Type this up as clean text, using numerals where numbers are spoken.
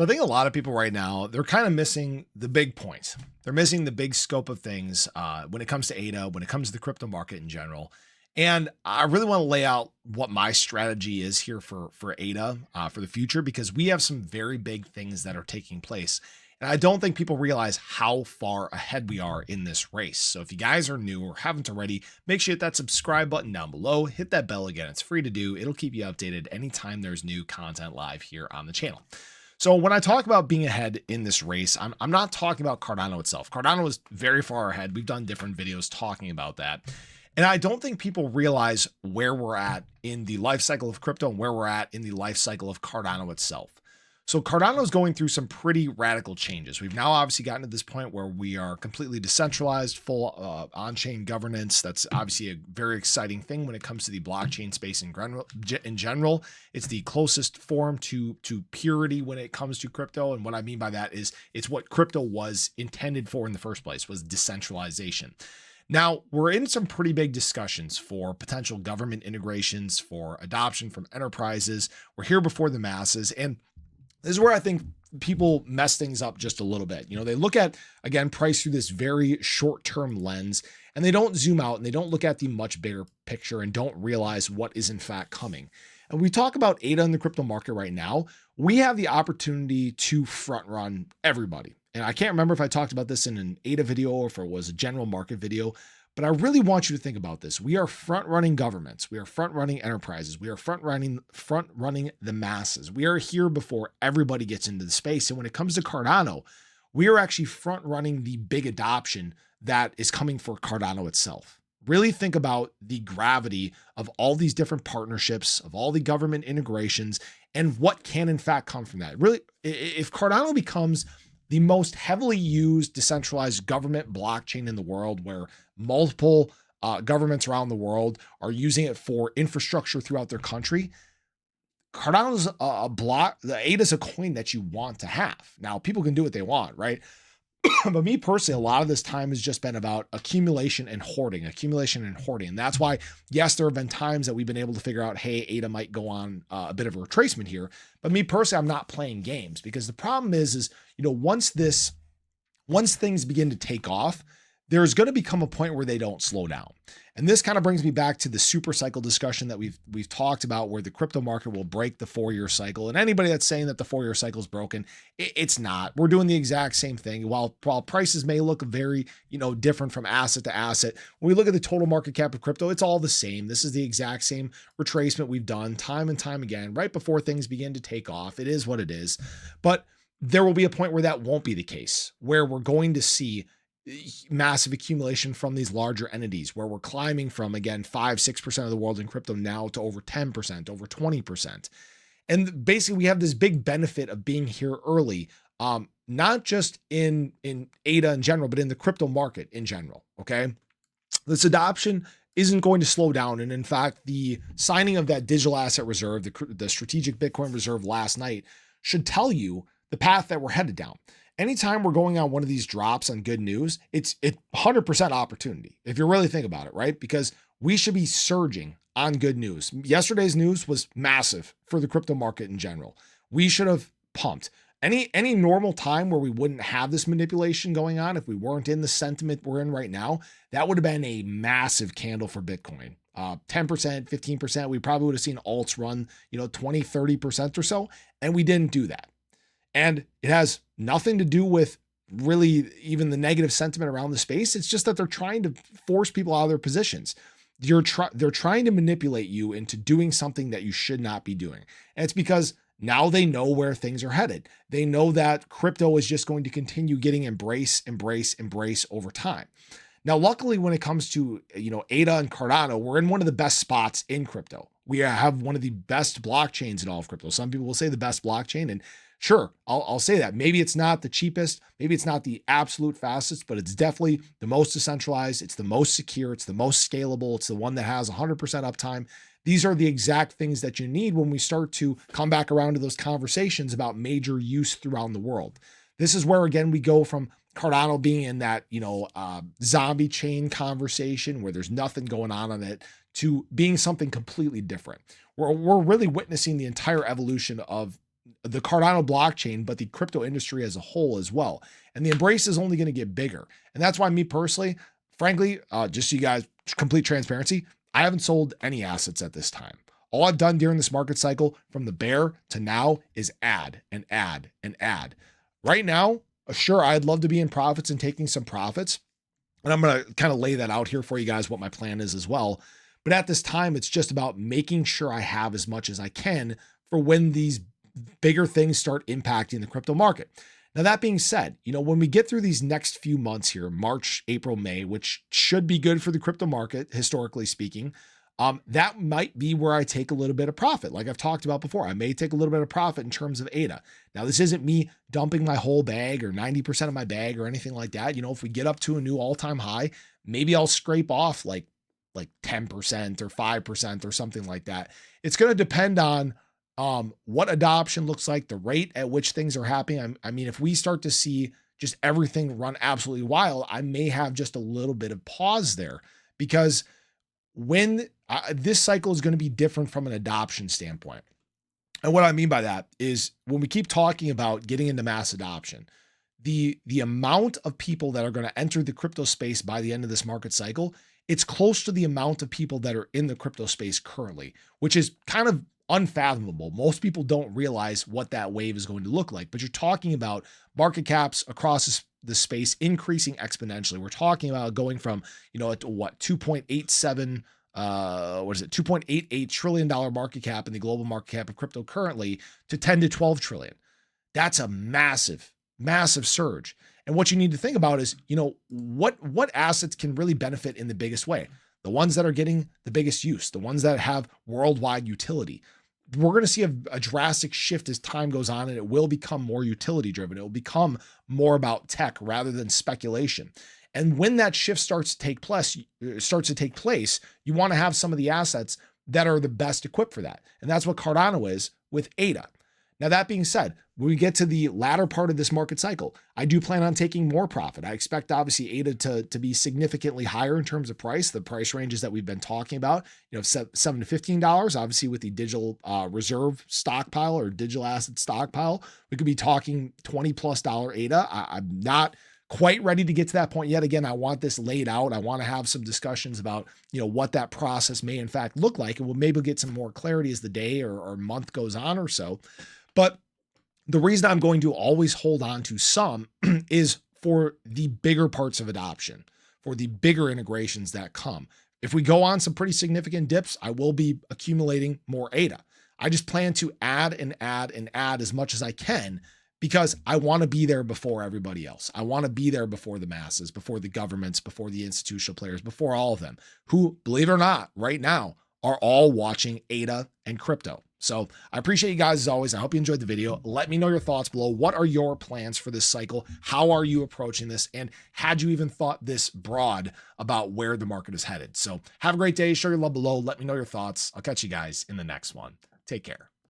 So I think a lot of people right now, they're kind of missing the big points. They're missing the big scope of things when it comes to ADA, when it comes to the crypto market in general. And I really want to lay out what my strategy is here for ADA for the future, because we have some very big things that are taking place. And I don't think people realize how far ahead we are in this race. So if you guys are new or haven't already, make sure you hit that subscribe button down below, hit that bell again. It's free to do. It'll keep you updated anytime there's new content live here on the channel. So when I talk about being ahead in this race, I'm not talking about Cardano itself. Cardano is very far ahead. We've done different videos talking about that. And I don't think people realize where we're at in the life cycle of crypto and where we're at in the life cycle of Cardano itself. So Cardano is going through some pretty radical changes. We've now obviously gotten to this point where we are completely decentralized, full on-chain governance. That's obviously a very exciting thing when it comes to the blockchain space in general. It's the closest form to purity when it comes to crypto. And what I mean by that is it's what crypto was intended for in the first place, was decentralization. Now, we're in some pretty big discussions for potential government integrations, for adoption from enterprises. We're here before the masses. And this is where I think people mess things up just a little bit. You know, they look at, again, price through this very short-term lens, and they don't zoom out and they don't look at the much bigger picture and don't realize what is in fact coming. And we talk about ADA in the crypto market right now. We have the opportunity to front run everybody. And I can't remember if I talked about this in an ADA video or if it was a general market video, but I really want you to think about this. We are front running governments. We are front running enterprises. We are front running the masses. We are here before everybody gets into the space. And when it comes to Cardano, we are actually front running the big adoption that is coming for Cardano itself. Really think about the gravity of all these different partnerships, of all the government integrations, and what can in fact come from that. Really, if Cardano becomes the most heavily used decentralized government blockchain in the world, where multiple governments around the world are using it for infrastructure throughout their country, Cardano's a block. The ADA is a coin that you want to have. Now, people can do what they want, right? But me personally, a lot of this time has just been about accumulation and hoarding. And that's why, yes, there have been times that we've been able to figure out, hey, ADA might go on a bit of a retracement here. But me personally, I'm not playing games, because the problem is, you know, once things begin to take off, there's going to become a point where they don't slow down. And this kind of brings me back to the super cycle discussion that we've talked about, where the crypto market will break the 4-year cycle. And anybody that's saying that the 4-year cycle is broken, it's not. We're doing the exact same thing. While prices may look very, different from asset to asset, when we look at the total market cap of crypto, it's all the same. This is the exact same retracement we've done time and time again, right before things begin to take off. It is what it is. But there will be a point where that won't be the case, where we're going to see massive accumulation from these larger entities, where we're climbing from, again, 5-6% of the world in crypto now to over 10%, over 20%. And basically we have this big benefit of being here early, not just in ADA in general, but in the crypto market in general. Okay. This adoption isn't going to slow down. And in fact, the signing of that digital asset reserve, the strategic Bitcoin reserve last night, should tell you the path that we're headed down. Anytime we're going on one of these drops on good news, it's 100% opportunity, if you really think about it, right? Because we should be surging on good news. Yesterday's news was massive for the crypto market in general. We should have pumped. Any normal time where we wouldn't have this manipulation going on, if we weren't in the sentiment we're in right now, that would have been a massive candle for Bitcoin. 10%, 15%, we probably would have seen alts run, 20, 30% or so, and we didn't do that. And it has nothing to do with really even the negative sentiment around the space. It's just that they're trying to force people out of their positions. They're trying to manipulate you into doing something that you should not be doing. And it's because now they know where things are headed. They know that crypto is just going to continue getting embrace over time. Now, luckily, when it comes to, ADA and Cardano, we're in one of the best spots in crypto. We have one of the best blockchains in all of crypto. Some people will say the best blockchain, and sure, I'll say that. Maybe it's not the cheapest, maybe it's not the absolute fastest, but it's definitely the most decentralized. It's the most secure. It's the most scalable. It's the one that has 100% uptime. These are the exact things that you need when we start to come back around to those conversations about major use throughout the world. This is where, again, we go from Cardano being in that, zombie chain conversation where there's nothing going on it, to being something completely different. We're really witnessing the entire evolution of the Cardano blockchain, but the crypto industry as a whole as well. And the embrace is only going to get bigger. And that's why me personally, frankly, just so you guys, complete transparency, I haven't sold any assets at this time. All I've done during this market cycle from the bear to now is add and add and add. Right now, sure, I'd love to be in profits and taking some profits. And I'm going to kind of lay that out here for you guys, what my plan is as well. But at this time, it's just about making sure I have as much as I can for when these bigger things start impacting the crypto market. Now, that being said, when we get through these next few months here, March, April, May, which should be good for the crypto market, historically speaking, that might be where I take a little bit of profit. Like I've talked about before, I may take a little bit of profit in terms of ADA. Now, this isn't me dumping my whole bag or 90% of my bag or anything like that. If we get up to a new all-time high, maybe I'll scrape off like 10% or 5% or something like that. It's going to depend on what adoption looks like, the rate at which things are happening. I mean, if we start to see just everything run absolutely wild, I may have just a little bit of pause there, because when this cycle is going to be different from an adoption standpoint. And what I mean by that is when we keep talking about getting into mass adoption, the amount of people that are going to enter the crypto space by the end of this market cycle, it's close to the amount of people that are in the crypto space currently, which is kind of unfathomable. Most people don't realize what that wave is going to look like, but you're talking about market caps across the space increasing exponentially. We're talking about going from, at what, 2.87, $2.88 trillion market cap in the global market cap of crypto currently to 10 to 12 trillion. That's a massive, massive surge. And what you need to think about is, what assets can really benefit in the biggest way? The ones that are getting the biggest use, the ones that have worldwide utility. We're going to see a drastic shift as time goes on, and it will become more utility driven. It will become more about tech rather than speculation. And when that shift starts to take place, you want to have some of the assets that are the best equipped for that. And that's what Cardano is with ADA. Now, that being said, when we get to the latter part of this market cycle, I do plan on taking more profit. I expect obviously ADA to be significantly higher in terms of price. The price ranges that we've been talking about, $7 to $15, obviously with the digital reserve stockpile or digital asset stockpile, we could be talking $20+ ADA. I'm not quite ready to get to that point yet. Again, I want this laid out. I want to have some discussions about, what that process may in fact look like. And we'll maybe get some more clarity as the day or month goes on or so. But the reason I'm going to always hold on to some is for the bigger parts of adoption, for the bigger integrations that come. If we go on some pretty significant dips, I will be accumulating more ADA. I just plan to add and add and add as much as I can, because I want to be there before everybody else. I want to be there before the masses, before the governments, before the institutional players, before all of them who, believe it or not, right now are all watching ADA and crypto. So I appreciate you guys as always. I hope you enjoyed the video. Let me know your thoughts below. What are your plans for this cycle? How are you approaching this? And had you even thought this broad about where the market is headed? So have a great day. Show your love below. Let me know your thoughts. I'll catch you guys in the next one. Take care.